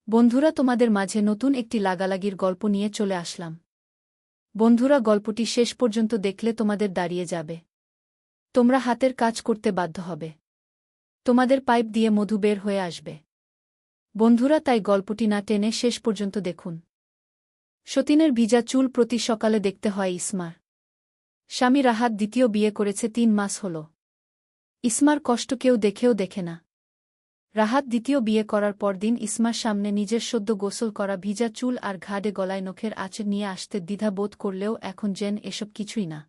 বন্ধুরা, তোমাদের মাঝে নতুন একটি লাগালাগির গল্প নিয়ে চলে আসলাম। বন্ধুরা, গল্পটি শেষ পর্যন্ত দেখলে তোমাদের দাঁড়িয়ে যাবে। তোমরা হাতের কাজ করতে বাধ্য হবে। তোমাদের পাইপ দিয়ে মধু বের হয়ে আসবে। বন্ধুরা, তাই গল্পটি না টেনে শেষ পর্যন্ত দেখুন। সতীনের ভিজা চুল প্রতি সকালে দেখতে হয় ইসমার। স্বামী রাহাত দ্বিতীয় বিয়ে করেছে ৩ মাস হল। ইসমার কষ্ট কেউ দেখেও দেখে না। রাহাত দ্বিতীয় বিয়ে করার পরদিন ইসমার সামনে নিজের সদ্য গোসল করা ভিজা চুল আর ঘাড়ে গলায় নখের আঁচড় নিয়ে আসতে দ্বিধা বোধ করলেও এখন যেন এসব কিছুই না।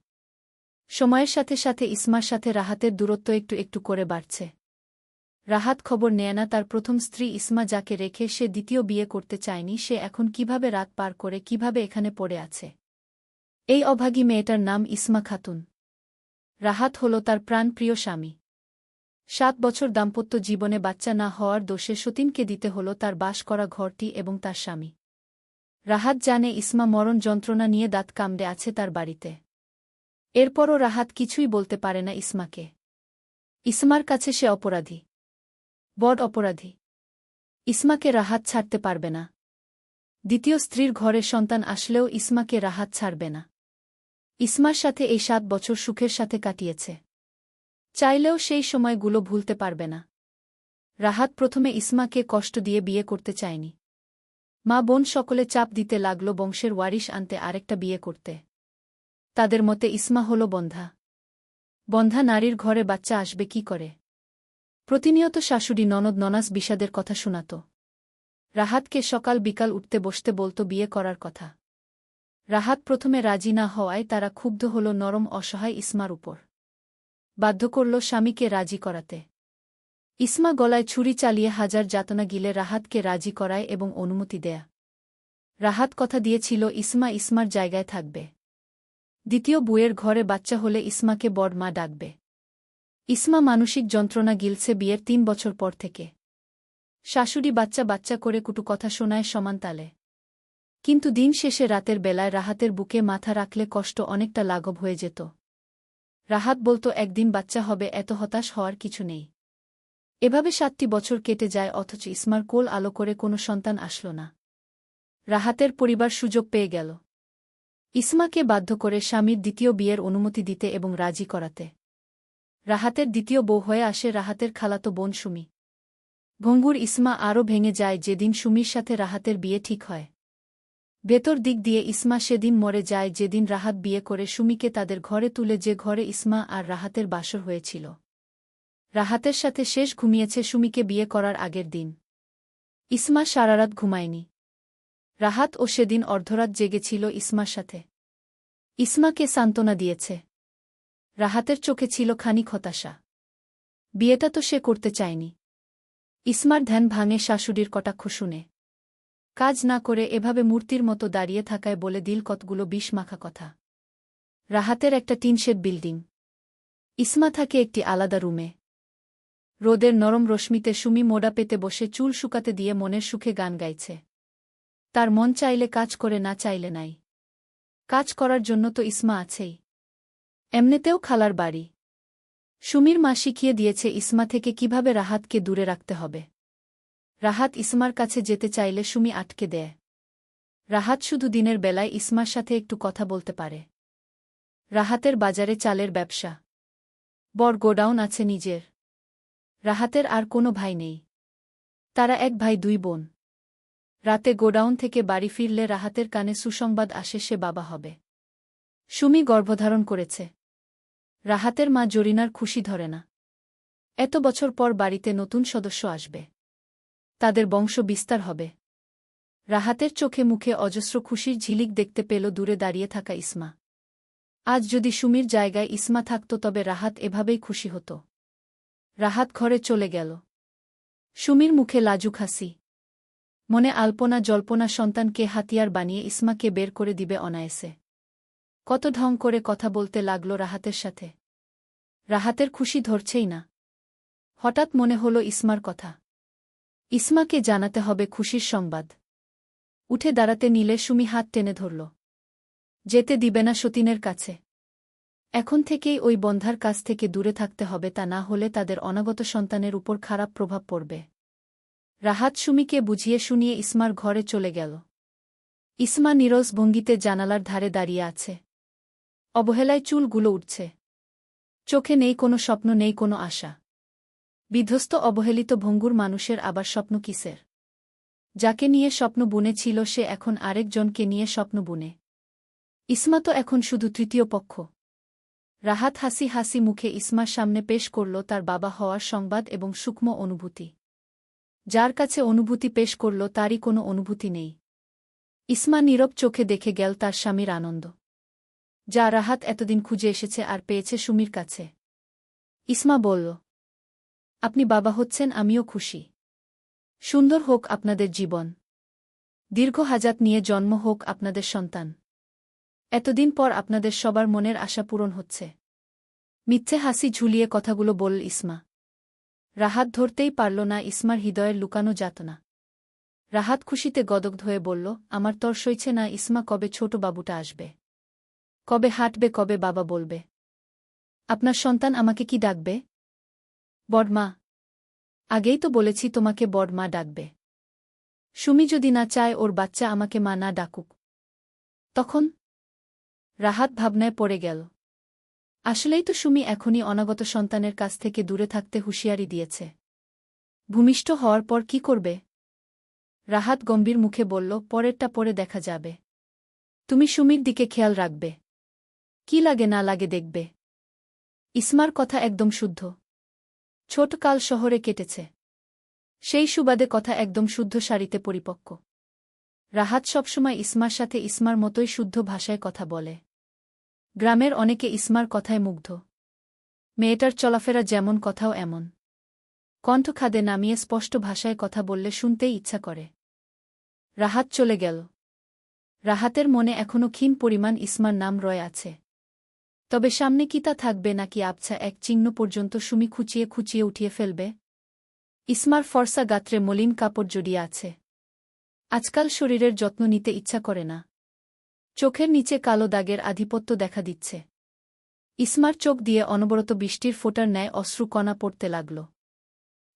সময়ের সাথে সাথে ইসমার সাথে রাহাতের দূরত্ব একটু একটু করে বাড়ছে। রাহাত খবর নেয় না তার প্রথম স্ত্রী ইসমা, যাকে রেখে সে দ্বিতীয় বিয়ে করতে চায়নি, সে এখন কিভাবে রাত পার করে কিভাবে এখানে পড়ে আছে। এই অভাগী মেয়েটার নাম ইসমা খাতুন। রাহাত হল তার প্রাণপ্রিয় স্বামী। ৭ বছর দাম্পত্য জীবনে বাচ্চা না হওয়ার দোষে সতীনকে দিতে হল তার বাস করা ঘরটি এবং তার স্বামী। রাহাত জানে ইসমা মরণ যন্ত্রণা নিয়ে দাঁত কামড়ে আছে তার বাড়িতে। এরপরও রাহাত কিছুই বলতে পারে না ইসমাকে। ইসমার কাছে সে অপরাধী, বড় অপরাধী। ইসমাকে রাহাত ছাড়তে পারবে না। দ্বিতীয় স্ত্রীর ঘরে সন্তান আসলেও ইসমাকে রাহাত ছাড়বে না। ইসমার সাথে এই ৭ বছর সুখের সাথে কাটিয়েছে। চাইলেও সেই সময়গুলো ভুলতে পারবে না। রাহাত প্রথমে ইসমাকে কষ্ট দিয়ে বিয়ে করতে চায়নি। মা বোন সকলে চাপ দিতে লাগল বংশের ওয়ারিশ আনতে আরেকটা বিয়ে করতে। তাদের মতে ইসমা হল বন্ধা। বন্ধা নারীর ঘরে বাচ্চা আসবে কি করে? প্রতিনিয়ত শাশুড়ি ননদ ননাস বিষাদের কথা শোনাত। রাহাতকে সকাল বিকাল উঠতে বসতে বলত বিয়ে করার কথা। রাহাত প্রথমে রাজি না হওয়ায় তারা ক্ষুব্ধ হল নরম অসহায় ইসমার উপর। বাধ্য করল স্বামীকে রাজি করাতে। ইসমা গলায় ছুরি চালিয়ে হাজার যাতনা গিলে রাহাতকে রাজি করায় এবং অনুমতি দেয়া। রাহাত কথা দিয়েছিল ইসমা ইসমার জায়গায় থাকবে। দ্বিতীয় বউয়ের ঘরে বাচ্চা হলে ইসমাকে বড় মা ডাকবে। ইসমা মানসিক যন্ত্রণা গিলছে বিয়ের ৩ বছর পর থেকে। শাশুড়ি বাচ্চা বাচ্চা করে কুটু কথা শোনায় সমান তালে। কিন্তু দিন শেষে রাতের বেলায় রাহাতের বুকে মাথা রাখলে কষ্ট অনেকটা লাঘব হয়ে যেত। রাহাত বলত একদিন বাচ্চা হবে, এত হতাশ হওয়ার কিছু নেই। এভাবে ৭টি বছর কেটে যায়, অথচ ইসমার কোল আলো করে কোনো সন্তান আসল না। রাহাতের পরিবার সুযোগ পেয়ে গেল ইসমাকে বাধ্য করে স্বামীর দ্বিতীয় বিয়ের অনুমতি দিতে এবং রাজি করাতে। রাহাতের দ্বিতীয় বউ হয়ে আসে রাহাতের খালাতো বোন সুমি। ভঙ্গুর ইসমা আরও ভেঙে যায় যেদিন সুমির সাথে রাহাতের বিয়ে ঠিক হয়। ভেতর দিক দিয়ে ইসমা সেদিন মরে যায় যেদিন রাহাত বিয়ে করে সুমিকে তাদের ঘরে তুলে, যে ঘরে ইসমা আর রাহাতের বাসর হয়েছিল। রাহাতের সাথে শেষ ঘুমিয়েছে সুমিকে বিয়ে করার আগের দিন। ইসমা সারারাত ঘুমায়নি। রাহাত ও সেদিন অর্ধরাত জেগেছিল ইসমার সাথে। ইসমাকে সান্ত্বনা দিয়েছে। রাহাতের চোখে ছিল খানিক হতাশা। বিয়েটা তো সে করতে চায়নি। ইসমার ধ্যান ভাঙে শাশুড়ির কটাক্ষ শুনে। কাজ না করে এভাবে মূর্তির মতো দাঁড়িয়ে থাকায় বলে দিল কতগুলো বিষ মাখা কথা। রাহাতের একটা টিনশেড বিল্ডিং। ইসমা থাকে একটি আলাদা রুমে। রোদের নরম রশ্মিতে সুমি মোড়া পেতে বসে চুল শুকাতে দিয়ে মনের সুখে গান গাইছে। তার মন চাইলে কাজ করে, না চাইলে নাই। কাজ করার জন্য তো ইসমা আছেই। এমনিতেও খালার বাড়ি। সুমির মা শিখিয়ে দিয়েছে ইসমা থেকে কিভাবে রাহাতকে দূরে রাখতে হবে। রাহাত ইসমার কাছে যেতে চাইলে সুমি আটকে দেয়। রাহাত শুধু দিনের বেলায় ইসমার সাথে একটু কথা বলতে পারে। রাহাতের বাজারে চালের ব্যবসা। বড় গোডাউন আছে নিজের। রাহাতের আর কোনো ভাই নেই। তারা ১ ভাই ২ বোন। রাতে গোডাউন থেকে বাড়ি ফিরলে রাহাতের কানে সুসংবাদ আসে সে বাবা হবে। সুমি গর্ভধারণ করেছে। রাহাতের মা জরিনার খুশি ধরে না। এত বছর পর বাড়িতে নতুন সদস্য আসবে। তাদের বংশ বিস্তার হবে। রাহাতের চোখে মুখে অজস্র খুশির ঝিলিক দেখতে পেল দূরে দাঁড়িয়ে থাকা ইসমা। আজ যদি সুমির জায়গায় ইসমা থাকত তবে রাহাত এভাবেই খুশি হতো। রাহাত ঘরে চলে গেল। সুমির মুখে লাজুক হাসি। মনে আলপনা জল্পনা, সন্তানকে হাতিয়ার বানিয়ে ইসমাকে বের করে দিবে অনায়াসে। কত ঢং করে কথা বলতে লাগল রাহাতের সাথে। রাহাতের খুশি ধরছেই না। হঠাৎ মনে হল ইসমার কথা। ইসমাকে জানাতে হবে খুশির সংবাদ। উঠে দাঁড়াতে নিলে সুমি হাত টেনে ধরল। যেতে দিবে না সতীনের কাছে। এখন থেকেই ওই বন্ধার কাছ থেকে দূরে থাকতে হবে, তা না হলে তাদের অনাগত সন্তানের উপর খারাপ প্রভাব পড়বে। রাহাত সুমিকে বুঝিয়ে শুনিয়ে ইসমার ঘরে চলে গেল। ইসমা নীরস ভঙ্গিতে জানালার ধারে দাঁড়িয়ে আছে। অবহেলায় চুলগুলো উঠছে। চোখে নেই কোনো স্বপ্ন, নেই কোনো আশা। বিধ্বস্ত অবহেলিত ভঙ্গুর মানুষের আবার স্বপ্ন কিসের? যাকে নিয়ে স্বপ্ন বুনেছিল সে এখন আরেকজনকে নিয়ে স্বপ্ন বুনে। ইসমা তো এখন শুধু তৃতীয় পক্ষ। রাহাত হাসি হাসি মুখে ইসমার সামনে পেশ করল তার বাবা হওয়ার সংবাদ এবং সূক্ষ্ম অনুভূতি। যার কাছে অনুভূতি পেশ করল তারই কোনো অনুভূতি নেই। ইসমা নীরব চোখে দেখে গেল তার স্বামীর আনন্দ, যা রাহাত এতদিন খুঁজে এসেছে আর পেয়েছে সুমির কাছে। ইসমা বলল, আপনি বাবা হচ্ছেন, আমিও খুশি। সুন্দর হোক আপনাদের জীবন। দীর্ঘ হায়াত নিয়ে জন্ম হোক আপনাদের সন্তান। এতদিন পর আপনাদের সবার মনের আশা পূরণ হচ্ছে। মিথ্যে হাসি ঝুলিয়ে কথাগুলো বলল ইসমা। রাহাত ধরতেই পারল না ইসমার হৃদয়ের লুকানো যাতনা। রাহাত খুশিতে গদগদ হয়ে বলল, আমার তর সইছে না ইসমা, কবে ছোট বাবুটা আসবে? কবে হাঁটবে, কবে বাবা বলবে? আপনার সন্তান আমাকে কি ডাকবে? বড়মা। আগেই তো বলেছি তোমাকে বড়মা ডাকবে। সুমি যদি না চায় ওর বাচ্চা আমাকে মা না ডাকুক, তখন? রাহাত ভাবনায় পড়ে গেল। আসলেই তো সুমি এখনই অনাগত সন্তানের কাছ থেকে দূরে থাকতে হুঁশিয়ারি দিয়েছে। ভূমিষ্ঠ হওয়ার পর কি করবে? রাহাত গম্ভীর মুখে বলল, পরেরটা পরে দেখা যাবে। তুমি সুমির দিকে খেয়াল রাখবে। কি লাগে না লাগে দেখবে। ইসমার কথা একদম শুদ্ধ। ছোটকাল শহরে কেটেছে, সেই সুবাদে কথা একদম শুদ্ধ সারিতে পরিপক্ক। রাহাত সবসময় ইসমার সাথে ইসমার মতোই শুদ্ধ ভাষায় কথা বলে। গ্রামের অনেকে ইসমার কথায় মুগ্ধ। মেয়েটার চলাফেরা যেমন, কথাও এমন। কণ্ঠ খাদে নামিয়ে স্পষ্ট ভাষায় কথা বললে শুনতেই ইচ্ছা করে। রাহাত চলে গেল। রাহাতের মনে এখনও ক্ষীণ পরিমাণ ইসমার নাম রয়ে আছে। তবে সামনে কি তা থাকবে, নাকি আবছা এক চিহ্ন পর্যন্ত সুমি খুঁচিয়ে খুঁচিয়ে উঠিয়ে ফেলবে? ইসমার ফর্সা গাত্রে মলিন কাপড় জড়িয়ে আছে। আজকাল শরীরের যত্ন নিতে ইচ্ছা করে না। চোখের নিচে কালো দাগের আধিপত্য দেখা দিচ্ছে। ইসমার চোখ দিয়ে অনবরত বৃষ্টির ফোঁটার ন্যায় অশ্রু কণা পড়তে লাগল।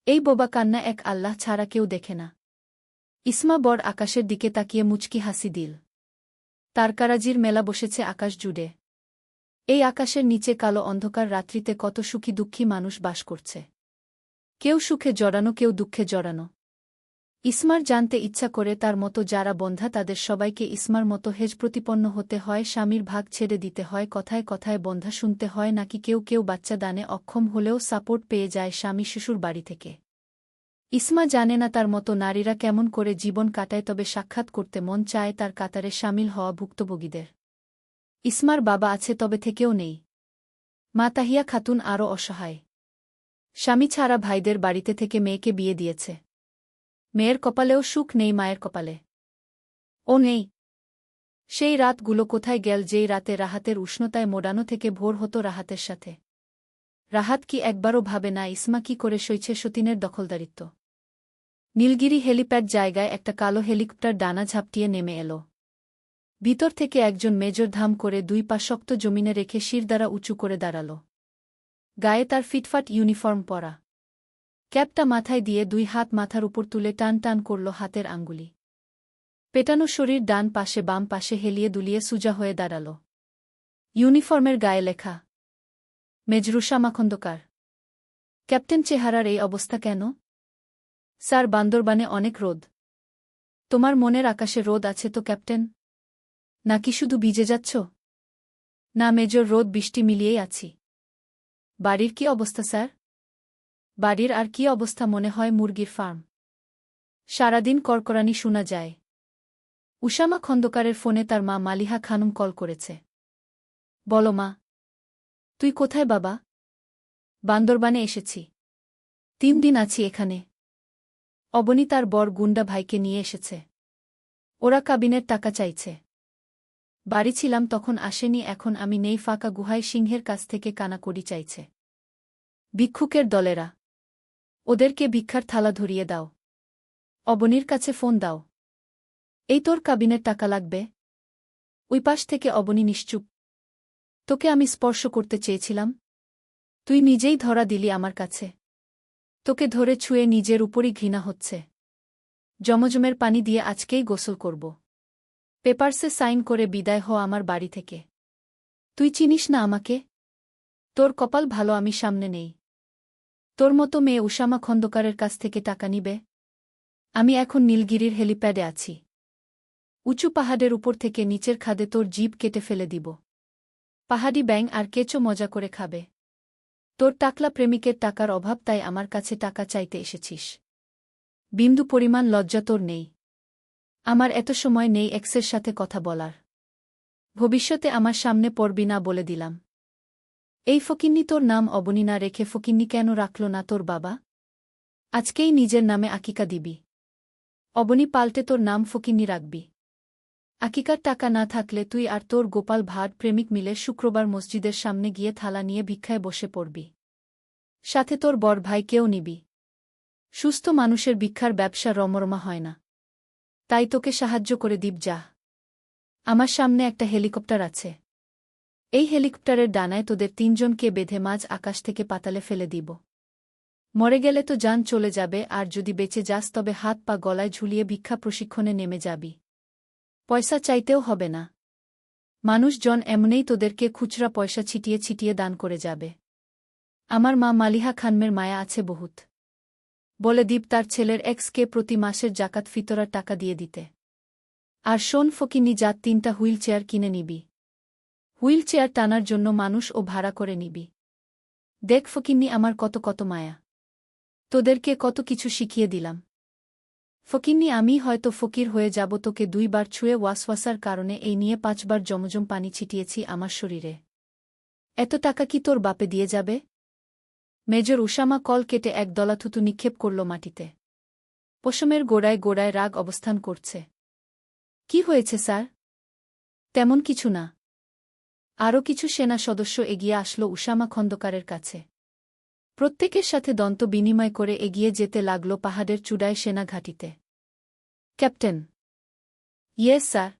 এই বোবা কান্না এক আল্লাহ ছাড়া কেউ দেখে না। ইসমা বড় আকাশের দিকে তাকিয়ে মুচকি হাসি দিল। তারকারাজির মেলা বসেছে আকাশ জুড়ে। এই আকাশের নিচে কালো অন্ধকার রাত্রিতে কত সুখী দুঃখী মানুষ বাস করছে। কেউ সুখে জড়ানো, কেউ দুঃখে জড়ানো। ইসমার জানতে ইচ্ছা করে তার মতো যারা বন্ধা তাদের সবাইকে ইসমার মতো হেজ প্রতিপন্ন হতে হয়, স্বামীর ভাগ ছেড়ে দিতে হয়, কথায় কথায় বন্ধা শুনতে হয়, নাকি কেউ কেউ বাচ্চা দানে অক্ষম হলেও সাপোর্ট পেয়ে যায় স্বামী শ্বশুর বাড়ি থেকে। ইসমা জানে না তার মতো নারীরা কেমন করে জীবন কাটায়, তবে সাক্ষাৎ করতে মন চায় তার কাতারে সামিল হওয়া ভুক্তভোগীদের। ইসমার বাবা আছে, তবে থেকেও নেই। মা তাহিয়া খাতুন আরও অসহায়। স্বামী ছাড়া ভাইদের বাড়িতে থেকে মেয়েকে বিয়ে দিয়েছে। মেয়ের কপালেও সুখ নেই, মায়ের কপালে ও নেই। সেই রাতগুলো কোথায় গেল, যেই রাতে রাহাতের উষ্ণতায় মোড়ানো থেকে ভোর হতো রাহাতের সাথে? রাহাত কি একবারও ভাবে না ইসমা কি করে সইছে সতীনের দখলদারিত্ব? নীলগিরি হেলিপ্যাড জায়গায় একটা কালো হেলিকপ্টার ডানা ঝাপটিয়ে নেমে এল। ভিতর থেকে একজন মেজর ধাম করে দুই পা শক্ত জমিনে রেখে শিরদাঁড়া উঁচু করে দাঁড়াল। গায়ে তার ফিটফাট ইউনিফর্ম পরা। ক্যাপটা মাথায় দিয়ে দুই হাত মাথার উপর তুলে টান টান করল হাতের আঙ্গুলি। পেটানো শরীর ডান পাশে বাম পাশে হেলিয়ে দুলিয়ে সুজা হয়ে দাঁড়াল। ইউনিফর্মের গায়ে লেখা, মেজরুষামা খন্দকার। ক্যাপ্টেন, চেহারার এই অবস্থা কেন? স্যার, বান্দরবানে অনেক রোদ। তোমার মনের আকাশে রোদ আছে তো ক্যাপ্টেন? নাকি শুধু ভিজে যাচ্ছ? না মেজর, রোদ বৃষ্টি মিলিয়েই আছি। বাড়ির কি অবস্থা স্যার? বাড়ির আর কি অবস্থা, মনে হয় মুরগির ফার্ম। সারাদিন কড়কড়ানি শোনা যায়। উসামা খন্দকারের ফোনে তার মা মালিহা খানম কল করেছে। বলো মা। তুই কোথায় বাবা? বান্দরবানে এসেছি। 3 দিন আছি এখানে। অবনী তার বর গুন্ডা ভাইকে নিয়ে এসেছে। ওরা কাবিনের টাকা চাইছে। বাড়ি ছিলাম তখন আসেনি, এখন আমি নেই, ফাঁকা গুহায় সিংহের কাছ থেকে কানাকড়ি চাইছে। ভিক্ষুকের দলেরা। ওদেরকে ভিক্ষার থালা ধরিয়ে দাও। অবনীর কাছে ফোন দাও। এই তোর কাবিনের টাকা লাগবে? ওই পাশ থেকে অবনী নিশ্চুপ। তোকে আমি স্পর্শ করতে চেয়েছিলাম, তুই নিজেই ধরা দিলি আমার কাছে। তোকে ধরে ছুঁয়ে নিজের উপরই ঘৃণা হচ্ছে। জমজমের পানি দিয়ে আজকেই গোসল করব। পেপারসে সাইন করে বিদায় হ আমার বাড়ি থেকে। তুই চিনিস না আমাকে? তোর কপাল ভালো আমি সামনে নেই। তোর মতো মেয়ে উসামা খন্দকারের কাছ থেকে টাকা নিবে? আমি এখন নীলগিরির হেলিপ্যাডে আছি। উঁচু পাহাড়ের উপর থেকে নিচের খাদে তোর জিভ কেটে ফেলে দিব। পাহাড়ি ব্যাঙ আর কেঁচো মজা করে খাবে। তোর টাকলা প্রেমিকের টাকার অভাব, তাই আমার কাছে টাকা চাইতে এসেছিস। বিন্দু পরিমাণ লজ্জা তোর নেই। আমার এত সময় নেই এক্সের সাথে কথা বলার। ভবিষ্যতে আমার সামনে পড়বি না বলে দিলাম। এই ফকিন্নি তোর নাম অবনী না রেখে ফকিন্নি কেন রাখল না তোর বাবা? আজকেই নিজের নামে আকিকা দিবি। অবনী পাল্টে তোর নাম ফকিন্নি রাখবি। আকিকার টাকা না থাকলে তুই আর তোর গোপাল ভাঁড় প্রেমিক মিলে শুক্রবার মসজিদের সামনে গিয়ে থালা নিয়ে ভিক্ষায় বসে পড়বি। সাথে তোর বড় ভাই কেউ নিবি। সুস্থ মানুষের ভিক্ষার ব্যবসা রমরমা হয় না। তাই তোকে সাহায্য করে দিব যা। আমার সামনে একটা হেলিকপ্টার আছে। এই হেলিকপ্টারের ডানায় তোদের তিনজনকে বেঁধে মাঝ আকাশ থেকে পাতালে ফেলে দিব। মরে গেলে তো জান চলে যাবে, আর যদি বেঁচে যাস তবে হাত পা গলায় ঝুলিয়ে ভিক্ষা প্রশিক্ষণে নেমে যাবি। পয়সা চাইতেও হবে না। মানুষজন এমনেই তোদেরকে খুচরা পয়সা ছিটিয়ে ছিটিয়ে দান করে যাবে। আমার মা মালিহা খানমের মায়া আছে বহুত। বলে দীপ তার ছেলের এক্সকে প্রতি মাসের জাকাত ফিতরার টাকা দিয়ে দিতে। আর শোন ফকিন্নি, জাত 3টা হুইল চেয়ার কিনে নিবি। হুইল চেয়ার টানার জন্য মানুষ ও ভাড়া করে নিবি। দেখ ফকিন্নি, আমার কত কত মায়া। তোদেরকে কত কিছু শিখিয়ে দিলাম। ফকিন্নি, আমি হয়তো ফকির হয়ে যাব, তোকে 2 বার ছুঁয়ে ওয়াসওয়াসার কারণে এই নিয়ে 5 বার জমজম পানি ছিটিয়েছি আমার শরীরে। এত টাকা কি তোর বাপে দিয়ে যাবে? মেজর উসামা কল কেটে এক দলা থুতু নিক্ষেপ করল মাটিতে। পশমের গোড়ায় গোড়ায় রাগ অবস্থান করছে। কি হয়েছে স্যার? তেমন কিছু না। আরও কিছু সেনা সদস্য এগিয়ে আসলো উসামা খন্দকারের কাছে। প্রত্যেকের সাথে দন্ত বিনিময় করে এগিয়ে যেতে লাগল পাহাড়ের চূড়ায় সেনা ঘাঁটিতে। ক্যাপ্টেন। Yes sir.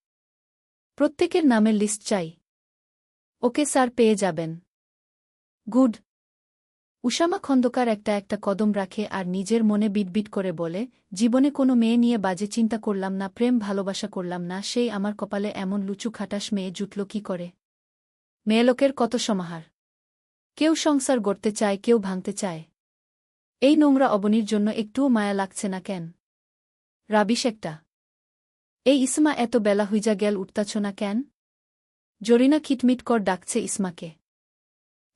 প্রত্যেকের নামের লিস্ট চাই। ওকে স্যার, পেয়ে যাবেন। গুড। উসামা খন্দকার একটা একটা কদম রাখে আর নিজের মনে বিটবিট করে বলে, জীবনে কোনো মেয়ে নিয়ে বাজে চিন্তা করলাম না, প্রেম ভালোবাসা করলাম না, সেই আমার কপালে এমন লুচু খাটাস মেয়ে জুটল কি করে? মেয়েলোকের কত সমাহার। কেউ সংসার গড়তে চায়, কেউ ভাঙতে চায়। এই নোংরা অবনীর জন্য একটুও মায়া লাগছে না কেন? রাবিশ একটা। এই ইসমা, এত বেলা হুইজা গেল, উঠতাছ না কেন? জরিনা খিটমিট কর ডাকছে ইসমাকে।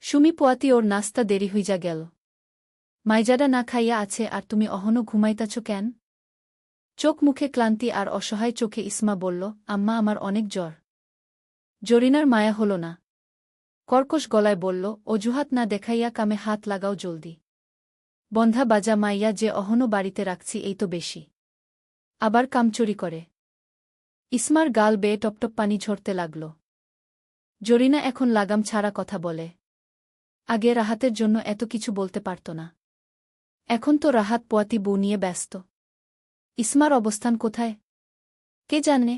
সুমি পোয়াতি, ওর নাস্তা দেরি হইজা গেল। মাইজাডা না খাইয়া আছে, আর তুমি অহনো ঘুমাইতাছ কেন? চোখ মুখে ক্লান্তি আর অসহায় চোখে ইসমা বলল, আম্মা আমার অনেক জ্বর। জরিনার মায়া হল না। কর্কশ গলায় বলল, অজুহাত না দেখাইয়া কামে হাত লাগাও জলদি। বন্ধা বাজা মাইয়া যে অহনো বাড়িতে রাখছি, এই তো বেশি। আবার কামচুরি করে। ইসমার গাল বেয়ে টপটপ পানি ঝরতে লাগল। জরিনা এখন লাগাম ছাড়া কথা বলে। আগে রাহাতের জন্য এত কিছু বলতে পারত না। এখন তো রাহাত পোয়াতি বউ নিয়ে ব্যস্ত। ইসমার অবস্থান কোথায় কে জানে?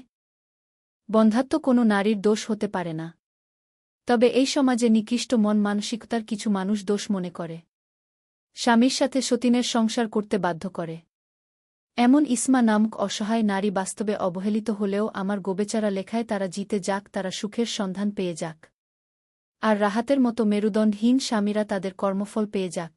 বন্ধাত্ব কোনো নারীর দোষ হতে পারে না। তবে এই সমাজে নিকৃষ্ট মন মানসিকতার কিছু মানুষ দোষ মনে করে। স্বামীর সাথে সতীনের সংসার করতে বাধ্য করে। এমন ইসমা নামক অসহায় নারী বাস্তবে অবহেলিত হলেও আমার গোবেচারা লেখায় তারা জিতে যাক, তারা সুখের সন্ধান পেয়ে যাক। আর রাহাতের মতো মেরুদণ্ডহীন স্বামীরা তাদের কর্মফল পেয়ে যাক।